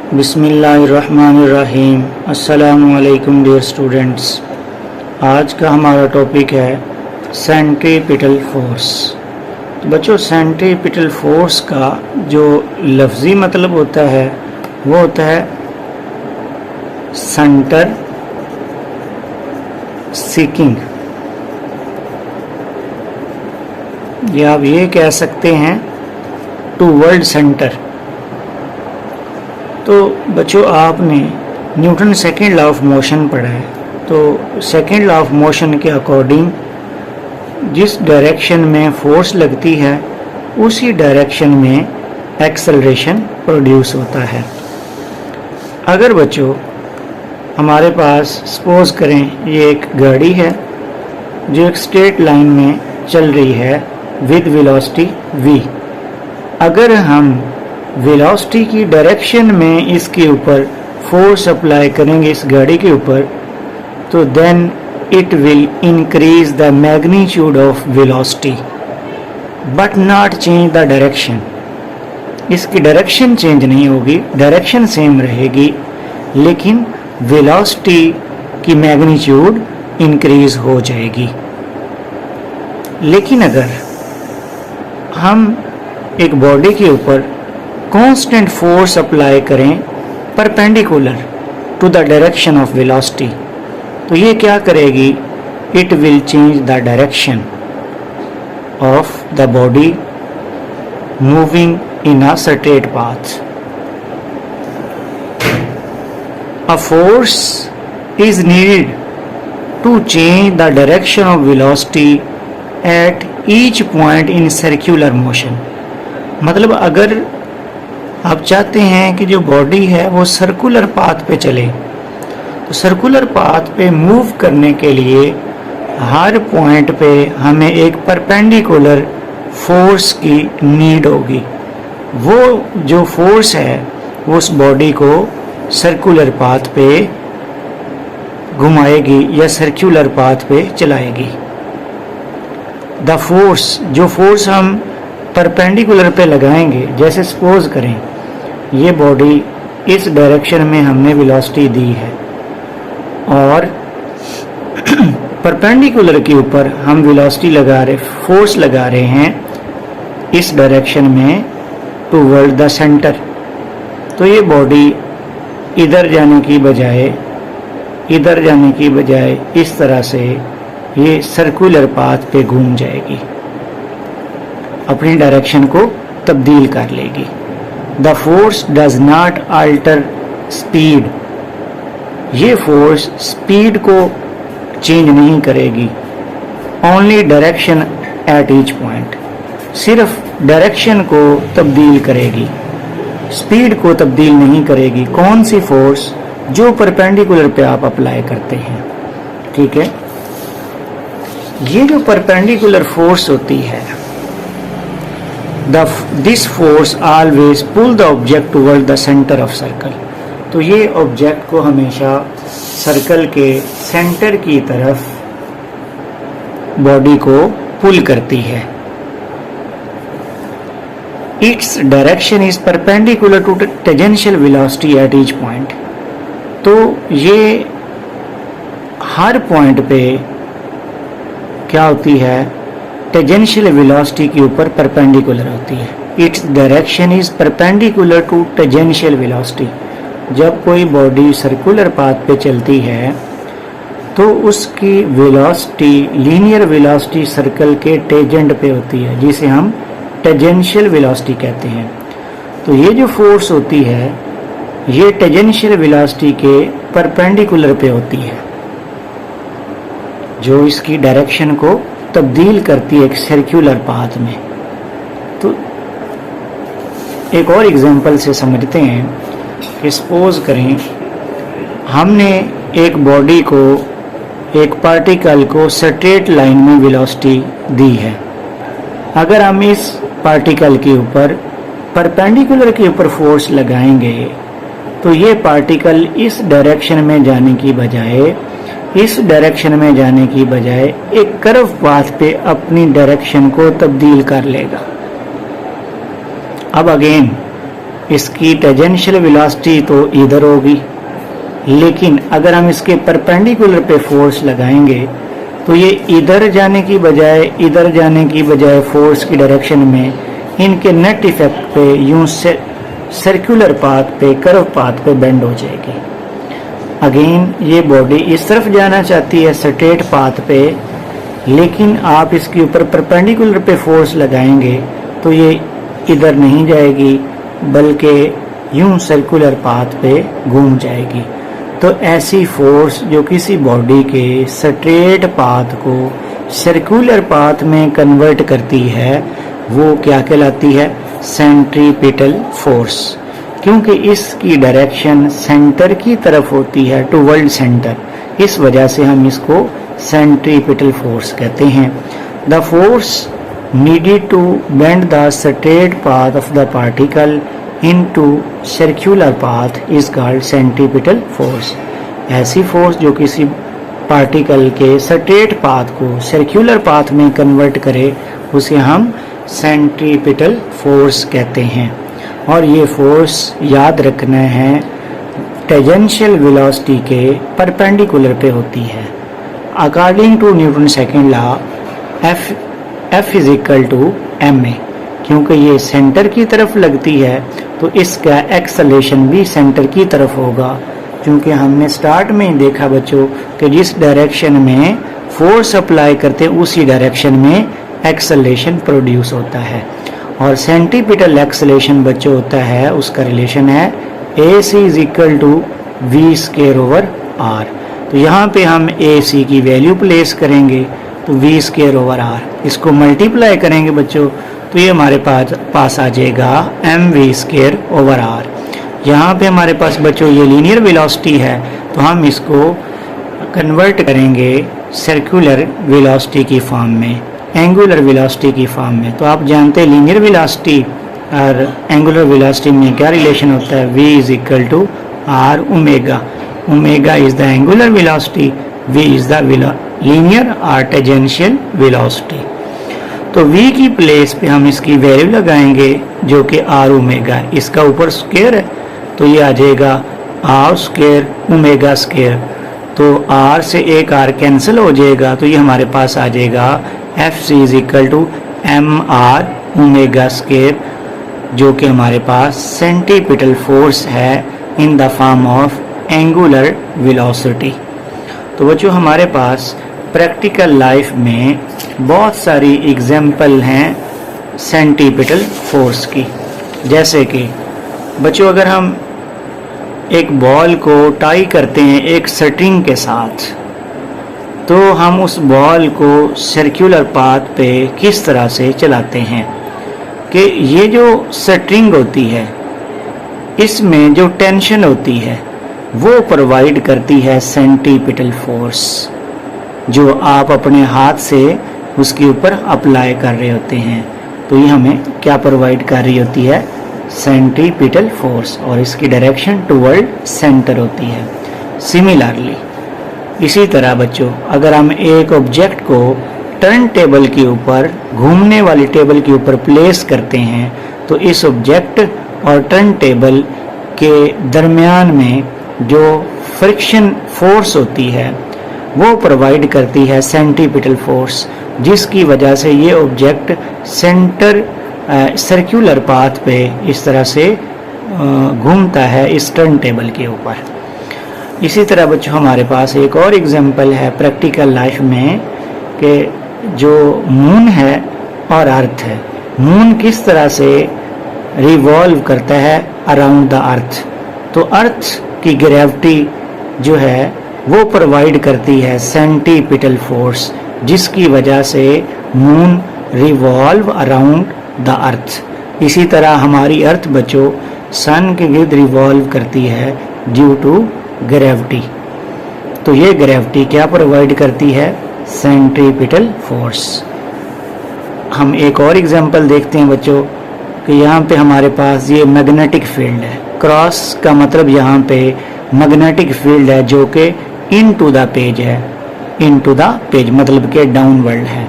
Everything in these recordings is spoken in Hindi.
बिस्मिल्लाहिर्रहमानिर्रहीम। अस्सलामुअलैकुम डियर स्टूडेंट्स। आज का हमारा टॉपिक है सेंट्रीपिटल फोर्स। तो बच्चों, सेंट्रीपिटल फोर्स का जो लफ्ज़ी मतलब होता है वो होता है सेंटर सीकिंग, या आप ये कह सकते हैं टूवर्ड सेंटर। तो बच्चों, आपने Newton second law of motion पढ़ा है। तो सेकेंड लॉ ऑफ मोशन के अकॉर्डिंग जिस डायरेक्शन में फोर्स लगती है उसी डायरेक्शन में एक्सेलरेशन प्रोड्यूस होता है। अगर बच्चों हमारे पास सपोज करें ये एक गाड़ी है जो एक स्ट्रेट लाइन में चल रही है विद वेलोसिटी v। अगर हम वेलोसिटी की डायरेक्शन में इसके ऊपर फोर्स अप्लाई करेंगे इस गाड़ी के ऊपर, तो then it will increase the magnitude of velocity but not change the direction. इसकी डायरेक्शन चेंज नहीं होगी, डायरेक्शन सेम रहेगी, लेकिन वेलोसिटी की मैग्नीट्यूड इंक्रीज हो जाएगी। लेकिन अगर हम एक बॉडी के ऊपर कांस्टेंट फोर्स अप्लाई करें perpendicular to the direction of velocity, तो ये क्या करेगी? It will change the direction of the body moving in a straight path. A force is needed to change the direction of velocity at each point in circular motion। मतलब अगर आप चाहते हैं कि जो बॉडी है वो सर्कुलर पाथ पे चले, तो सर्कुलर पाथ पे मूव करने के लिए हर पॉइंट पे हमें एक परपेंडिकुलर फोर्स की नीड होगी। वो जो फोर्स है वो उस बॉडी को सर्कुलर पाथ पे घुमाएगी या सर्कुलर पाथ पे चलाएगी। द फोर्स, जो फोर्स हम परपेंडिकुलर पे लगाएंगे, जैसे सपोज करें ये बॉडी इस डायरेक्शन में हमने वेलोसिटी दी है और परपेंडिकुलर के ऊपर हम वेलोसिटी लगा रहे, फोर्स लगा रहे हैं इस डायरेक्शन में टूवर्ड द सेंटर। तो ये बॉडी इधर जाने की बजाय इस तरह से ये सर्कुलर पाथ पे घूम जाएगी, अपनी डायरेक्शन को तब्दील कर लेगी। The force does not alter speed. ये फोर्स स्पीड को चेंज नहीं करेगी, only direction at each point. सिर्फ डायरेक्शन को तब्दील करेगी, स्पीड को तब्दील नहीं करेगी। कौन सी फोर्स? जो परपेंडिकुलर पे आप अप्लाई करते हैं, ठीक है। ये जो परपेंडिकुलर फोर्स होती है, this force always pull the object toward the center of circle. तो ये ऑब्जेक्ट को हमेशा सर्कल के सेंटर की तरफ बॉडी को पुल करती है। Its direction is perpendicular to tangential velocity at each point। तो ये हर पॉइंट पे क्या होती है? टेंजेंशियल वेलोसिटी के ऊपर परपेंडिकुलर होती है। Its direction is perpendicular to tangential velocity। जब कोई बॉडी सर्कुलर पाथ पे चलती है तो उसकी वेलोसिटी, लीनियर वेलोसिटी सर्कल के टेंजेंट पे होती है, जिसे हम टेंजेंशियल वेलोसिटी कहते हैं। तो ये जो फोर्स होती है ये टेंजेंशियल वेलोसिटी के परपेंडिकुलर पे होती है, जो इसकी डायरेक्शन को तब्दील करती है एक सर्कुलर पाथ में। तो एक और एग्जांपल से समझते हैं कि सपोज करें हमने एक बॉडी को, एक पार्टिकल को स्ट्रेट लाइन में वेलोसिटी दी है। अगर हम इस पार्टिकल के ऊपर परपेंडिकुलर के ऊपर फोर्स लगाएंगे तो ये पार्टिकल इस डायरेक्शन में जाने की बजाय एक कर्व पाथ पे अपनी डायरेक्शन को तब्दील कर लेगा। अब अगेन इसकी टेंजेंशियल वेलोसिटी तो इधर होगी, लेकिन अगर हम इसके परपेंडिकुलर पे फोर्स लगाएंगे तो ये इधर जाने की बजाय इधर जाने की बजाय फोर्स की डायरेक्शन में इनके नेट इफेक्ट पे यूं से सर्कुलर पाथ पे, कर्व पाथ पे बेंड हो जाएगी। अगेन ये बॉडी इस तरफ जाना चाहती है स्ट्रेट पाथ पे, लेकिन आप इसके ऊपर परपेंडिकुलर पे फोर्स लगाएंगे तो ये इधर नहीं जाएगी बल्कि यूं सर्कुलर पाथ पे घूम जाएगी। तो ऐसी फोर्स जो किसी बॉडी के स्ट्रेट पाथ को सर्कुलर पाथ में कन्वर्ट करती है वो क्या कहलाती है? Centripetal force. क्योंकि इसकी डायरेक्शन सेंटर की तरफ होती है, टुवर्ड सेंटर, इस वजह से हम इसको सेंट्रीपिटल फोर्स कहते हैं। The force needed to bend the straight path of the particle into circular path is called centripetal force. ऐसी फोर्स जो किसी पार्टिकल के स्ट्रेट पाथ को सर्कुलर पाथ में कन्वर्ट करे उसे हम सेंट्रीपिटल फोर्स कहते हैं। और ये फोर्स याद रखना है टेंजेंशियल वेलोसिटी के परपेंडिकुलर पे होती है। According to Newton second law F is equal to ma। क्योंकि ये सेंटर की तरफ लगती है तो इसका एक्सेलरेशन भी सेंटर की तरफ होगा। क्योंकि हमने स्टार्ट में ही देखा बच्चों कि जिस डायरेक्शन में फोर्स अप्लाई करते हैं उसी डायरेक्शन में एक्सेलरेशन प्रोड्यूस होता है। और सेंट्रीपिटल एक्सेलरेशन बच्चों होता है, उसका रिलेशन है AC is equal to v square over r. तो यहाँ पे हम AC की वैल्यू प्लेस करेंगे तो वी स्क्वायर ओवर आर, इसको मल्टीप्लाई करेंगे बच्चों तो ये हमारे पास आ जाएगा mv स्क्वायर ओवर आर। यहाँ पे हमारे पास बच्चों ये लीनियर वेलोसिटी है तो हम इसको कन्वर्ट करेंगे सर्कुलर वेलोसिटी की फॉर्म में, एंगुलर वेलोसिटी की फॉर्म में। तो आप जानते हैं लीनियर वेलोसिटी और एंगुलर वेलोसिटी में क्या रिलेशन होता है? v is equal to r omega. Omega is the angular velocity, v is the linear और टेंजेंशियल वेलोसिटी। तो v की प्लेस पे हम इसकी वैल्यू लगाएंगे जो कि आर ओमेगा, इसका ऊपर स्क्वायर है तो ये आ जाएगा आर स्क्वायर ओमेगा स्क्वायर। तो r से एक r कैंसिल हो जाएगा तो ये हमारे पास आ जाएगा Fc is equal to m r omega square, जो कि हमारे पास सेंट्रीपिटल फोर्स है in the form of angular velocity. तो बच्चों हमारे पास प्रैक्टिकल लाइफ में बहुत सारी एग्जाम्पल हैं सेंट्रीपिटल फोर्स की। जैसे कि बच्चों अगर हम एक बॉल को टाई करते हैं एक स्ट्रिंग के साथ तो हम उस बॉल को सर्कुलर पाथ पे किस तरह से चलाते हैं कि ये जो स्ट्रिंग होती है इसमें जो टेंशन होती है वो प्रोवाइड करती है सेंट्रीपिटल फोर्स, जो आप अपने हाथ से उसके ऊपर अप्लाई कर रहे होते हैं। तो ये हमें क्या प्रोवाइड कर रही होती है? सेंट्रीपिटल फोर्स, और इसकी डायरेक्शन टुवर्ड सेंटर होती है। सिमिलरली इसी तरह बच्चों अगर हम एक ऑब्जेक्ट को टर्न टेबल के ऊपर, घूमने वाली टेबल के ऊपर प्लेस करते हैं तो इस ऑब्जेक्ट और टर्न टेबल के दरमियान में जो फ्रिक्शन फोर्स होती है वो प्रोवाइड करती है सेंट्रीपिटल फोर्स, जिसकी वजह से ये ऑब्जेक्ट सेंटर सर्कुलर पाथ पे इस तरह से घूमता है इस टर्न टेबल के ऊपर। इसी तरह बच्चों हमारे पास एक और एग्जांपल है प्रैक्टिकल लाइफ में कि जो मून है और अर्थ है, मून किस तरह से रिवॉल्व करता है अराउंड द अर्थ। तो अर्थ की ग्रेविटी जो है वो प्रोवाइड करती है सेंट्रीपिटल फोर्स, जिसकी वजह से moon revolve around the earth. इसी तरह हमारी अर्थ बच्चों सन के गिर्द रिवॉल्व करती है ड्यू टू ग्रेविटी। तो ये ग्रेविटी क्या प्रोवाइड करती है? Centripetal force. हम एक और एग्जांपल देखते हैं बच्चों कि यहाँ पे हमारे पास ये मैग्नेटिक फील्ड है। क्रॉस का मतलब यहाँ पे मैग्नेटिक फील्ड है जो कि इनटू द पेज है, इनटू द पेज मतलब के डाउनवर्ड है।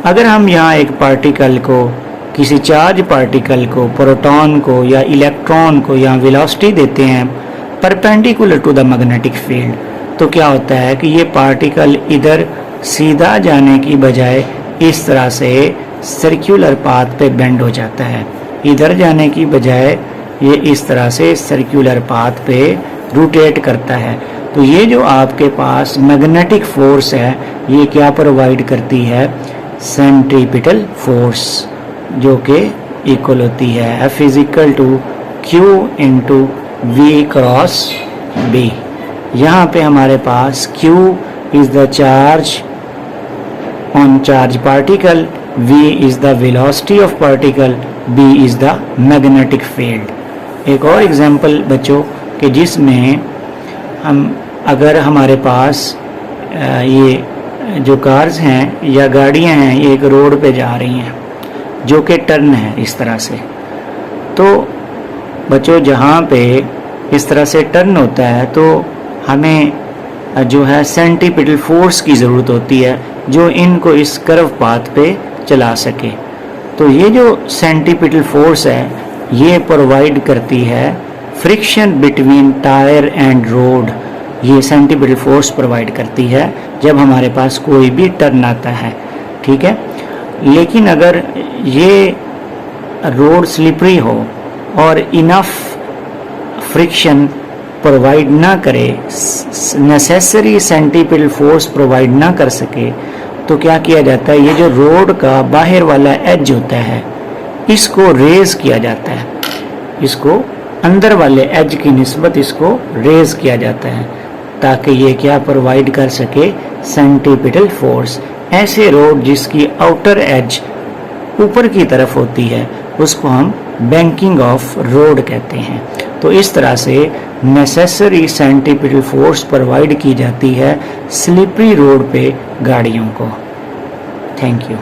अगर हम यहाँ एक पार्टिकल को किसी चार्ज पार्टिकल को, प्रोटॉन को या इलेक्ट्रॉन को या वेलोसिटी देते हैं perpendicular to the magnetic field, तो क्या होता है कि ये पार्टिकल इधर सीधा जाने की बजाय इस तरह से सर्कुलर पाथ पे बेंड हो जाता है। इधर जाने की बजाय ये इस तरह से सर्कुलर पाथ पे रोटेट करता है। तो ये जो आपके पास मैग्नेटिक फोर्स है ये क्या प्रोवाइड करती है? सेंट्रीपिटल फोर्स, जो कि इक्वल होती है F equal to Q into V cross B। यहाँ पे हमारे पास Q is the charge on charge particle, V is the velocity of particle, B is the magnetic field. एक और एग्जांपल बच्चों कि जिसमें हम अगर हमारे पास ये जो कार्स हैं या गाड़ियां हैं ये एक रोड पे जा रही हैं जो कि टर्न है इस तरह से, तो बच्चों जहाँ पे इस तरह से टर्न होता है तो हमें जो है सेंट्रीपिटल फोर्स की ज़रूरत होती है जो इनको इस कर्व पाथ पे चला सके। तो ये जो सेंट्रीपिटल फोर्स है ये प्रोवाइड करती है friction between tyre and road. ये सेंट्रीपिटल फोर्स प्रोवाइड करती है जब हमारे पास कोई भी टर्न आता है, ठीक है। लेकिन अगर ये रोड स्लिपरी हो और इनफ फ्रिक्शन प्रोवाइड ना करे, नेसेसरी सेंट्रीपिटल फोर्स प्रोवाइड ना कर सके, तो क्या किया जाता है? ये जो रोड का बाहर वाला एज होता है इसको रेज किया जाता है, इसको अंदर वाले एज की निस्बत इसको रेज किया जाता है ताकि ये क्या प्रोवाइड कर सके? Centripetal force. ऐसे रोड जिसकी आउटर एज ऊपर की तरफ होती है उसको हम बैंकिंग ऑफ रोड कहते हैं। तो इस तरह से नेसेसरी सेंट्रीपिटल फोर्स प्रोवाइड की जाती है स्लिपरी रोड पे गाड़ियों को। Thank you.